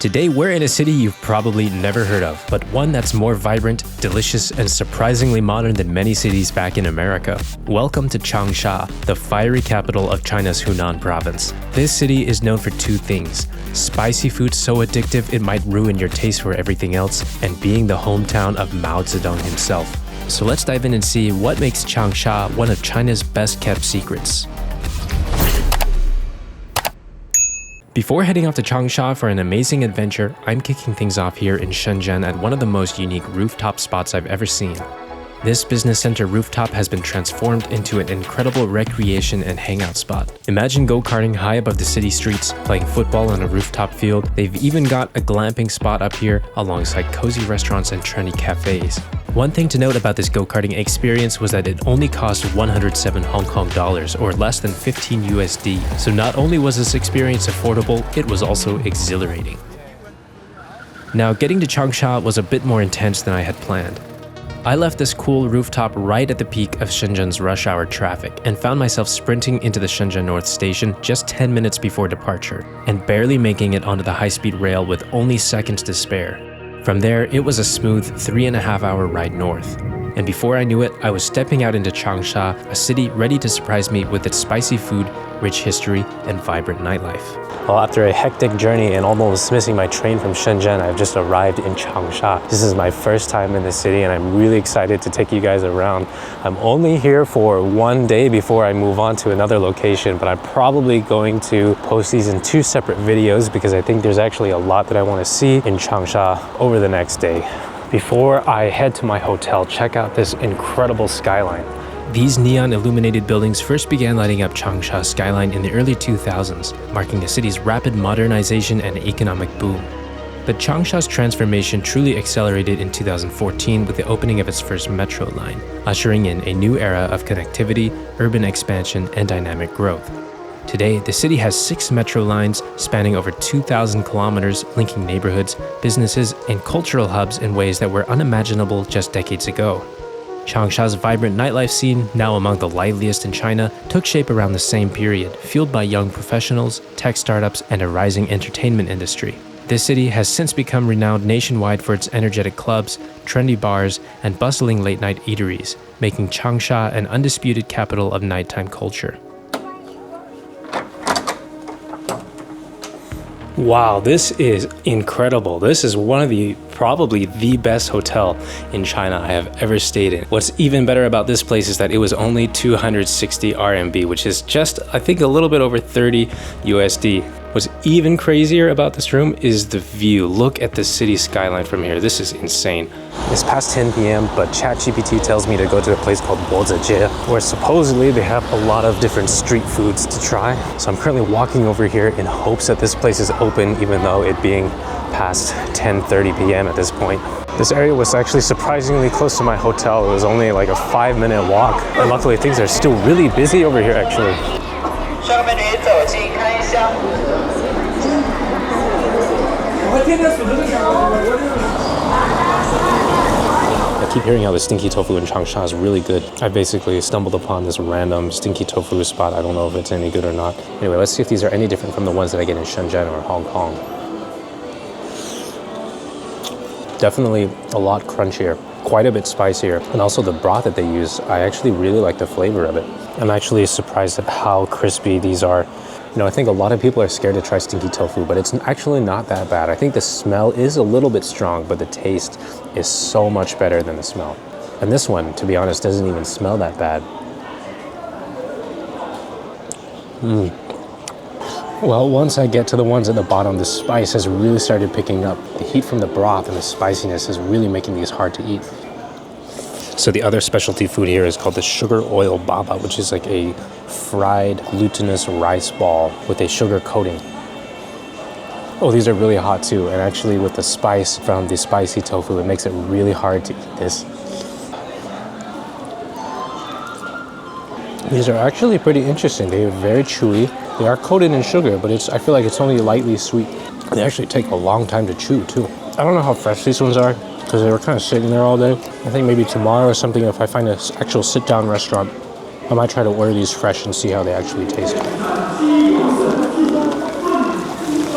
Today, we're in a city you've probably never heard of, but one that's more vibrant, delicious, and surprisingly modern than many cities back in America. Welcome to Changsha, the fiery capital of China's Hunan province. This city is known for two things: spicy food so addictive it might ruin your taste for everything else, and being the hometown of Mao Zedong himself. So let's dive in and see what makes Changsha one of China's best-kept secrets. Before heading off to Changsha for an amazing adventure, I'm kicking things off here in Shenzhen at one of the most unique rooftop spots I've ever seen. This business center rooftop has been transformed into an incredible recreation and hangout spot. Imagine go-karting high above the city streets, playing football on a rooftop field. They've even got a glamping spot up here alongside cozy restaurants and trendy cafes. One thing to note about this go-karting experience was that it only cost 107 Hong Kong dollars or less than 15 USD. So not only was this experience affordable, it was also exhilarating. Now, getting to Changsha was a bit more intense than I had planned. I left this cool rooftop right at the peak of Shenzhen's rush hour traffic and found myself sprinting into the Shenzhen North Station just 10 minutes before departure, and barely making it onto the high-speed rail with only seconds to spare. From there, it was a smooth 3.5-hour ride north. And before I knew it, I was stepping out into Changsha, a city ready to surprise me with its spicy food, rich history, and vibrant nightlife. Well, after a hectic journey and almost missing my train from Shenzhen, I've just arrived in Changsha. This is my first time in the city and I'm really excited to take you guys around. I'm only here for one day before I move on to another location, but I'm probably going to post these in two separate videos because I think there's actually a lot that I want to see in Changsha over the next day. Before I head to my hotel, check out this incredible skyline. These neon-illuminated buildings first began lighting up Changsha Skyline in the early 2000s, marking the city's rapid modernization and economic boom. But Changsha's transformation truly accelerated in 2014 with the opening of its first metro line, ushering in a new era of connectivity, urban expansion, and dynamic growth. Today, the city has 6 metro lines spanning over 2,000 kilometers, linking neighborhoods, businesses, and cultural hubs in ways that were unimaginable just decades ago. Changsha's vibrant nightlife scene, now among the liveliest in China, took shape around the same period, fueled by young professionals, tech startups, and a rising entertainment industry. This city has since become renowned nationwide for its energetic clubs, trendy bars, and bustling late-night eateries, making Changsha an undisputed capital of nighttime culture. Wow, this is incredible. This is one of probably the best hotel in China I have ever stayed in. What's even better about this place is that it was only 260 RMB, which is just, I think, a little bit over 30 USD. What's even crazier about this room is the view. Look at the city skyline from here. This is insane. It's past 10 p.m., but ChatGPT tells me to go to a place called Bozejie, where supposedly they have a lot of different street foods to try. So I'm currently walking over here in hopes that this place is open, even though it being past 10:30 p.m. at this point. This area was actually surprisingly close to my hotel. It was only like a 5-minute walk. And luckily things are still really busy over here actually. I keep hearing how the Stinky Tofu in Changsha is really good. I basically stumbled upon this random Stinky Tofu spot. I don't know if it's any good or not. Anyway, let's see if these are any different from the ones that I get in Shenzhen or Hong Kong. Definitely a lot crunchier, quite a bit spicier. And also the broth that they use, I actually really like the flavor of it. I'm actually surprised at how crispy these are. You know, I think a lot of people are scared to try Stinky Tofu, but it's actually not that bad. I think the smell is a little bit strong, but the taste is so much better than the smell. And this one, to be honest, doesn't even smell that bad. Well, once I get to the ones at the bottom, the spice has really started picking up. The heat from the broth and the spiciness is really making these hard to eat. So the other specialty food here is called the sugar oil baba, which is like a fried glutinous rice ball with a sugar coating. Oh, these are really hot too. And actually with the spice from the spicy tofu, it makes it really hard to eat this. These are actually pretty interesting. They are very chewy. They are coated in sugar, but I feel like it's only lightly sweet. They actually take a long time to chew too. I don't know how fresh these ones are because they were kind of sitting there all day. I think maybe tomorrow or something, if I find an actual sit-down restaurant, I might try to order these fresh and see how they actually taste.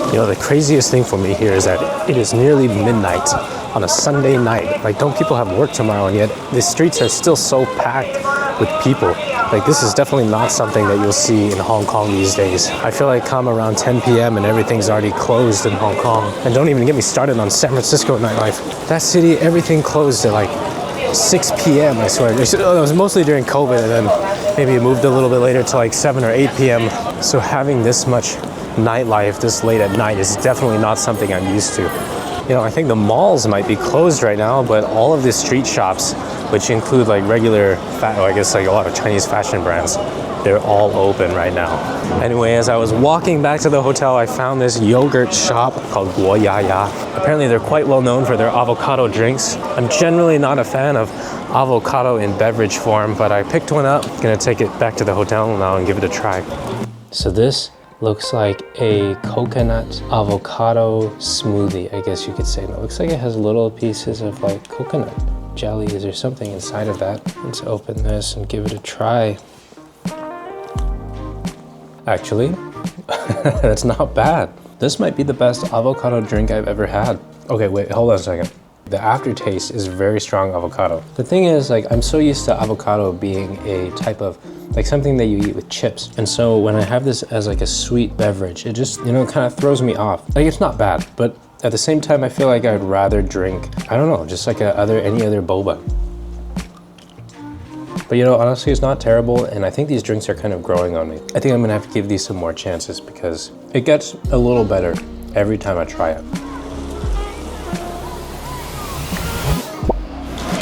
You know, the craziest thing for me here is that it is nearly midnight on a Sunday night. Like, don't people have work tomorrow? And yet the streets are still so packed with people. Like, this is definitely not something that you'll see in Hong Kong these days. I feel like come around 10 p.m. and everything's already closed in Hong Kong. And don't even get me started on San Francisco nightlife. That city, everything closed at like 6 p.m. I swear. It was mostly during COVID, and then maybe it moved a little bit later to like 7 or 8 p.m. So having this much nightlife this late at night is definitely not something I'm used to. You know, I think the malls might be closed right now, but all of the street shops, which include like regular, I guess like a lot of Chinese fashion brands, they're all open right now. Anyway, as I was walking back to the hotel, I found this yogurt shop called Guo Ya Ya. Apparently they're quite well known for their avocado drinks. I'm generally not a fan of avocado in beverage form, but I picked one up. Gonna take it back to the hotel now and give it a try. So this looks like a coconut avocado smoothie, I guess you could say. And it looks like it has little pieces of like coconut jellies or something inside of that. Let's open this and give it a try. Actually, that's not bad. This might be the best avocado drink I've ever had. Okay, wait, hold on a second. The aftertaste is very strong avocado. The thing is, like, I'm so used to avocado being a type of, like, something that you eat with chips. And so when I have this as like a sweet beverage, it just, you know, kind of throws me off. Like, it's not bad, but at the same time, I feel like I'd rather drink, I don't know, just like any other boba. But you know, honestly, it's not terrible, and I think these drinks are kind of growing on me. I think I'm gonna have to give these some more chances because it gets a little better every time I try it.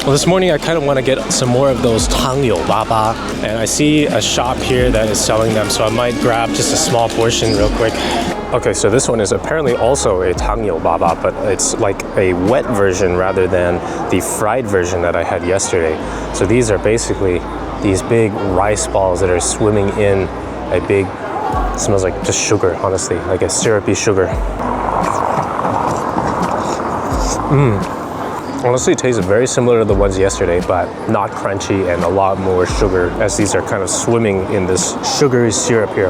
Well, this morning I kind of want to get some more of those Tangyou Baba, and I see a shop here that is selling them, so I might grab just a small portion real quick. Okay, so this one is apparently also a Tangyou Baba, but it's like a wet version rather than the fried version that I had yesterday. So these are basically these big rice balls that are swimming in a big, smells like just sugar, honestly, like a syrupy sugar. Honestly, it tastes very similar to the ones yesterday, but not crunchy and a lot more sugar, as these are kind of swimming in this sugary syrup here.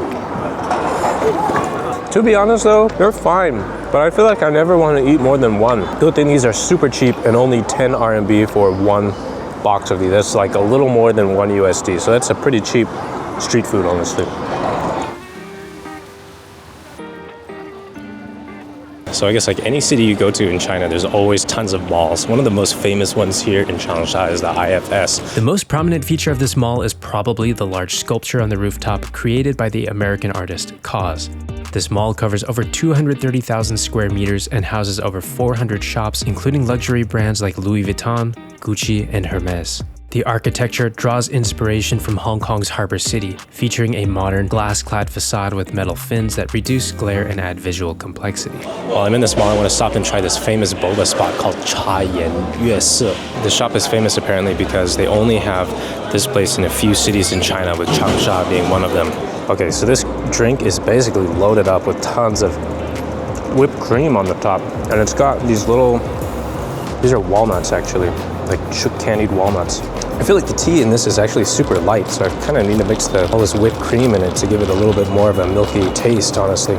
To be honest though, they're fine, but I feel like I never want to eat more than one. Good thing these are super cheap and only 10 RMB for one box of these. That's like a little more than 1 USD, so that's a pretty cheap street food, honestly. So I guess like any city you go to in China, there's always tons of malls. One of the most famous ones here in Changsha is the IFS. The most prominent feature of this mall is probably the large sculpture on the rooftop created by the American artist KAWS. This mall covers over 230,000 square meters and houses over 400 shops, including luxury brands like Louis Vuitton, Gucci, and Hermes. The architecture draws inspiration from Hong Kong's Harbor City, featuring a modern glass-clad facade with metal fins that reduce glare and add visual complexity. While I'm in this mall, I want to stop and try this famous boba spot called Cha Yan Yue Se. The shop is famous apparently because they only have this place in a few cities in China, with Changsha being one of them. Okay, so this drink is basically loaded up with tons of whipped cream on the top, and it's got these little, these are walnuts actually, like candied walnuts. I feel like the tea in this is actually super light, so I kind of need to mix all this whipped cream in it to give it a little bit more of a milky taste, honestly.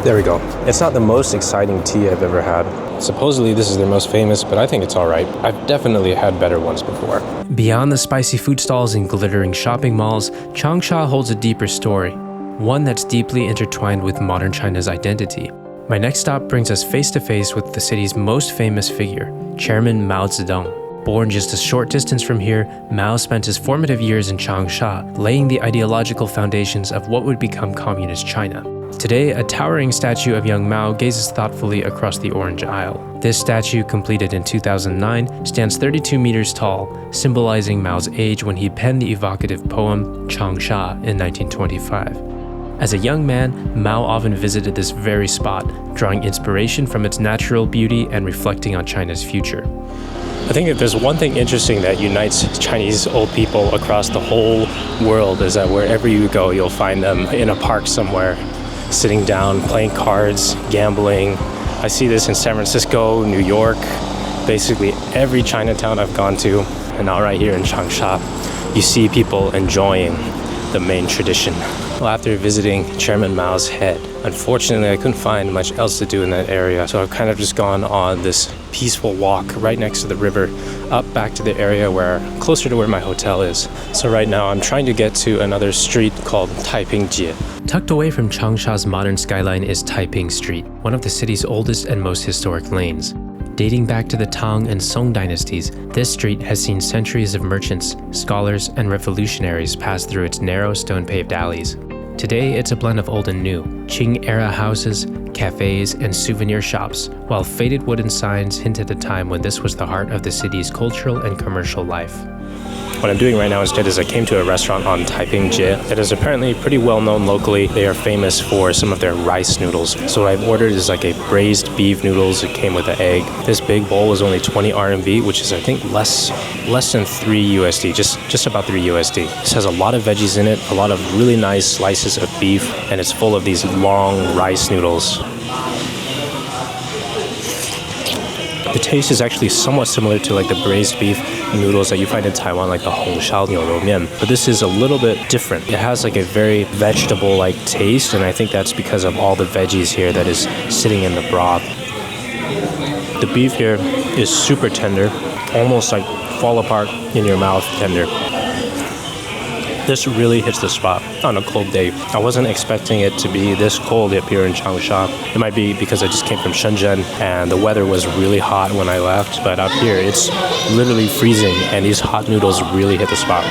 There we go. It's not the most exciting tea I've ever had. Supposedly this is their most famous, but I think it's alright. I've definitely had better ones before. Beyond the spicy food stalls and glittering shopping malls, Changsha holds a deeper story, one that's deeply intertwined with modern China's identity. My next stop brings us face to face with the city's most famous figure, Chairman Mao Zedong. Born just a short distance from here, Mao spent his formative years in Changsha, laying the ideological foundations of what would become communist China. Today, a towering statue of young Mao gazes thoughtfully across the Orange Isle. This statue, completed in 2009, stands 32 meters tall, symbolizing Mao's age when he penned the evocative poem Changsha in 1925. As a young man, Mao often visited this very spot, drawing inspiration from its natural beauty and reflecting on China's future. I think if there's one thing interesting that unites Chinese old people across the whole world is that wherever you go, you'll find them in a park somewhere, sitting down, playing cards, gambling. I see this in San Francisco, New York, basically every Chinatown I've gone to, and now right here in Changsha, you see people enjoying the main tradition. Well, after visiting Chairman Mao's head, unfortunately I couldn't find much else to do in that area, so I've kind of just gone on this peaceful walk right next to the river, up back to the area closer to where my hotel is. So right now I'm trying to get to another street called Taipingjie. Tucked away from Changsha's modern skyline is Taiping Street, one of the city's oldest and most historic lanes. Dating back to the Tang and Song dynasties, this street has seen centuries of merchants, scholars, and revolutionaries pass through its narrow stone-paved alleys. Today, it's a blend of old and new, Qing-era houses, cafes, and souvenir shops, while faded wooden signs hint at a time when this was the heart of the city's cultural and commercial life. What I'm doing right now instead is I came to a restaurant on Taipingjie that is apparently pretty well known locally. They are famous for some of their rice noodles. So what I've ordered is like a braised beef noodles. It came with an egg. This big bowl was only 20 RMB, which is I think less than 3 USD, just about 3 USD. This has a lot of veggies in it, a lot of really nice slices of beef, and it's full of these long rice noodles. The taste is actually somewhat similar to like the braised beef noodles that you find in Taiwan, like the Hongsha niu rou mian, but this is a little bit different. It has like a very vegetable-like taste, and I think that's because of all the veggies here that is sitting in the broth. The beef here is super tender, almost like fall apart in your mouth tender. This really hits the spot on a cold day. I wasn't expecting it to be this cold up here in Changsha. It might be because I just came from Shenzhen and the weather was really hot when I left, but up here it's literally freezing and these hot noodles really hit the spot.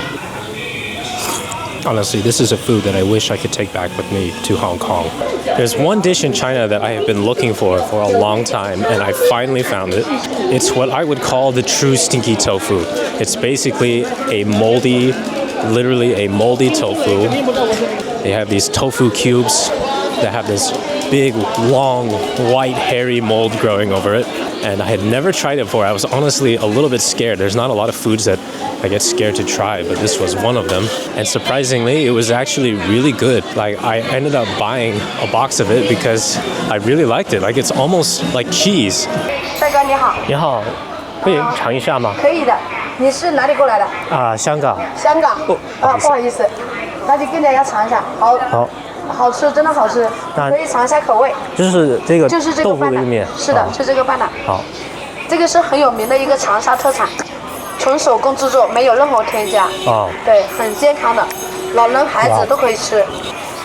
Honestly, this is a food that I wish I could take back with me to Hong Kong. There's one dish in China that I have been looking for a long time, and I finally found it. It's what I would call the true stinky tofu. It's basically literally a moldy tofu. They have these tofu cubes that have this big, long, white, hairy mold growing over it. And I had never tried it before. I was honestly a little bit scared. There's not a lot of foods that I get scared to try, but this was one of them. And surprisingly, it was actually really good. Like, I ended up buying a box of it because I really liked it. Like, it's almost like cheese. 帅哥你好，你好，可以尝一下吗？可以的。你是哪里过来的？香港。香港。不好意思，那就跟大家尝一下。好。好吃，真的好吃，可以尝一下口味。就是这个豆腐里面。是的，就这个拌的。好。这个是很有名的一个长沙特产，纯手工制作，没有任何添加。哦。对，很健康的，老人孩子都可以吃。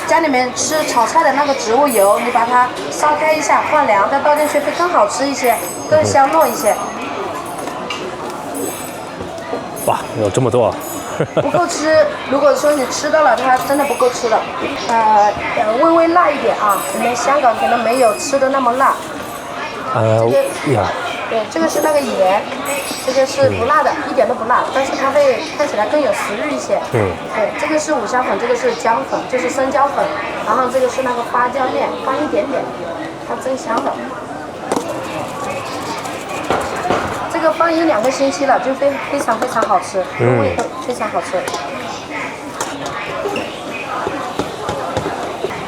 家里面吃炒菜的那个植物油，你把它烧开一下，放凉，再倒进去会更好吃一些，更香糯一些。哇，有这么多。不够吃，如果说你吃到了，它真的不够吃的。微微辣一点啊，你们香港可能没有吃的那么辣。对，这个是那个盐，这个是不辣的，一点都不辣，但是它会看起来更有食欲一些。对，这个是五香粉，这个是姜粉，就是生姜粉，然后这个是那个花椒面，放一点点，它真香的。这个放1-2个星期了，就非常好吃，味道非常好吃。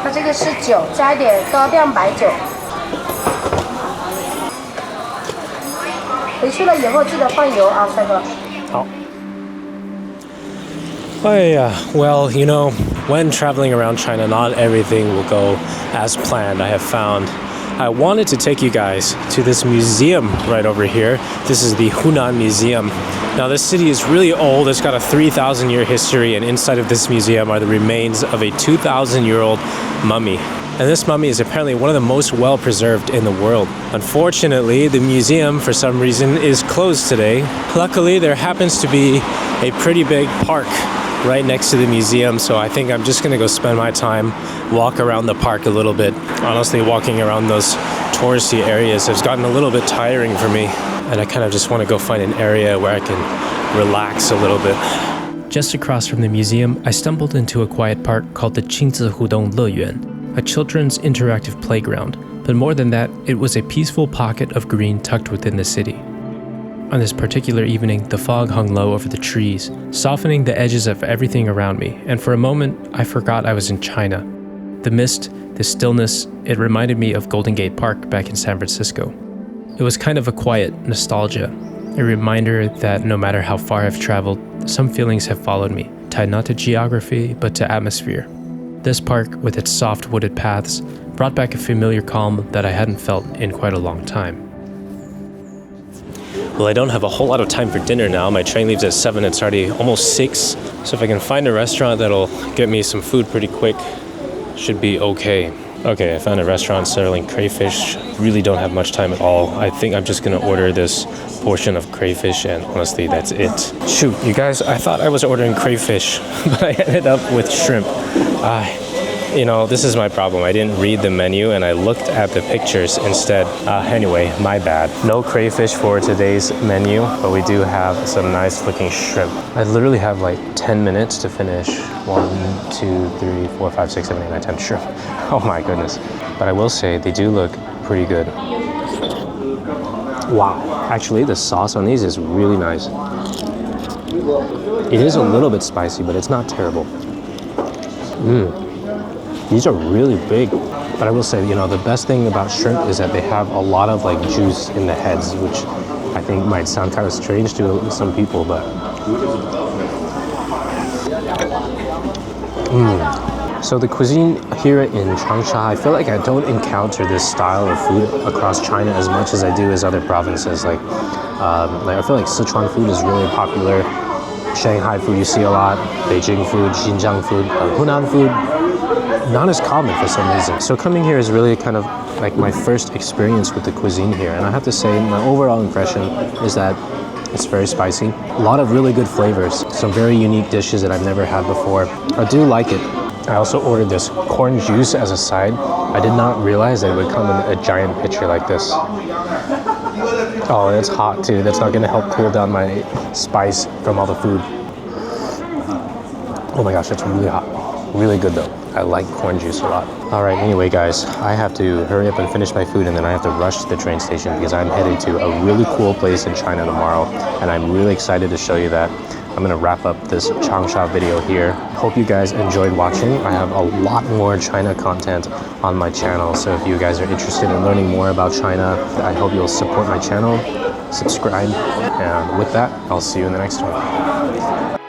那这个是酒，加一点高粱白酒。回去了以后记得放油啊，帅哥。好。Well, you know, when traveling around China, not everything will go as planned. I wanted to take you guys to this museum right over here. This is the Hunan Museum. Now, this city is really old. It's got a 3,000-year history, and inside of this museum are the remains of a 2,000-year-old mummy. And this mummy is apparently one of the most well-preserved in the world. Unfortunately, the museum, for some reason, is closed today. Luckily, there happens to be a pretty big park right next to the museum, so I think I'm just gonna go spend my time, walk around the park a little bit. Honestly, walking around those touristy areas has gotten a little bit tiring for me, and I kind of just want to go find an area where I can relax a little bit. Just across from the museum, I stumbled into a quiet park called the Hudong Leyuan, a children's interactive playground. But more than that, it was a peaceful pocket of green tucked within the city. On this particular evening, the fog hung low over the trees, softening the edges of everything around me, and for a moment, I forgot I was in China. The mist, the stillness, it reminded me of Golden Gate Park back in San Francisco. It was kind of a quiet nostalgia, a reminder that no matter how far I've traveled, some feelings have followed me, tied not to geography, but to atmosphere. This park, with its soft wooded paths, brought back a familiar calm that I hadn't felt in quite a long time. Well, I don't have a whole lot of time for dinner now. My train leaves at 7, it's already almost 6. So if I can find a restaurant that'll get me some food pretty quick, should be okay. Okay, I found a restaurant selling crayfish. Really don't have much time at all. I think I'm just gonna order this portion of crayfish, and honestly, that's it. Shoot, you guys, I thought I was ordering crayfish, but I ended up with shrimp. You know, this is my problem. I didn't read the menu and I looked at the pictures instead. Anyway, my bad. No crayfish for today's menu, but we do have some nice looking shrimp. I literally have like 10 minutes to finish 1, 2, 3, 4, 5, 6, 7, 8, 9, 10 shrimp. Oh my goodness. But I will say they do look pretty good. Wow. Actually, the sauce on these is really nice. It is a little bit spicy, but it's not terrible. These are really big, but I will say, you know, the best thing about shrimp is that they have a lot of like juice in the heads, which I think might sound kind of strange to some people, but So the cuisine here in Changsha, I feel like I don't encounter this style of food across China as much as I do as other provinces. Like I feel like Sichuan food is really popular. Shanghai food you see a lot, Beijing food, Xinjiang food, Hunan food, not as common for some reason. So coming here is really kind of like my first experience with the cuisine here, and I have to say my overall impression is that it's very spicy. A lot of really good flavors, some very unique dishes that I've never had before. I do like it. I also ordered this corn juice as a side. I did not realize that it would come in a giant pitcher like this. Oh, and it's hot too. That's not gonna help cool down my spice from all the food. Oh my gosh, that's really hot. Really good though. I like corn juice a lot. All right, anyway guys, I have to hurry up and finish my food, and then I have to rush to the train station because I'm headed to a really cool place in China tomorrow, and I'm really excited to show you that. I'm gonna wrap up this Changsha video here. Hope you guys enjoyed watching. I have a lot more China content on my channel, so if you guys are interested in learning more about China, I hope you'll support my channel, subscribe, and with that, I'll see you in the next one.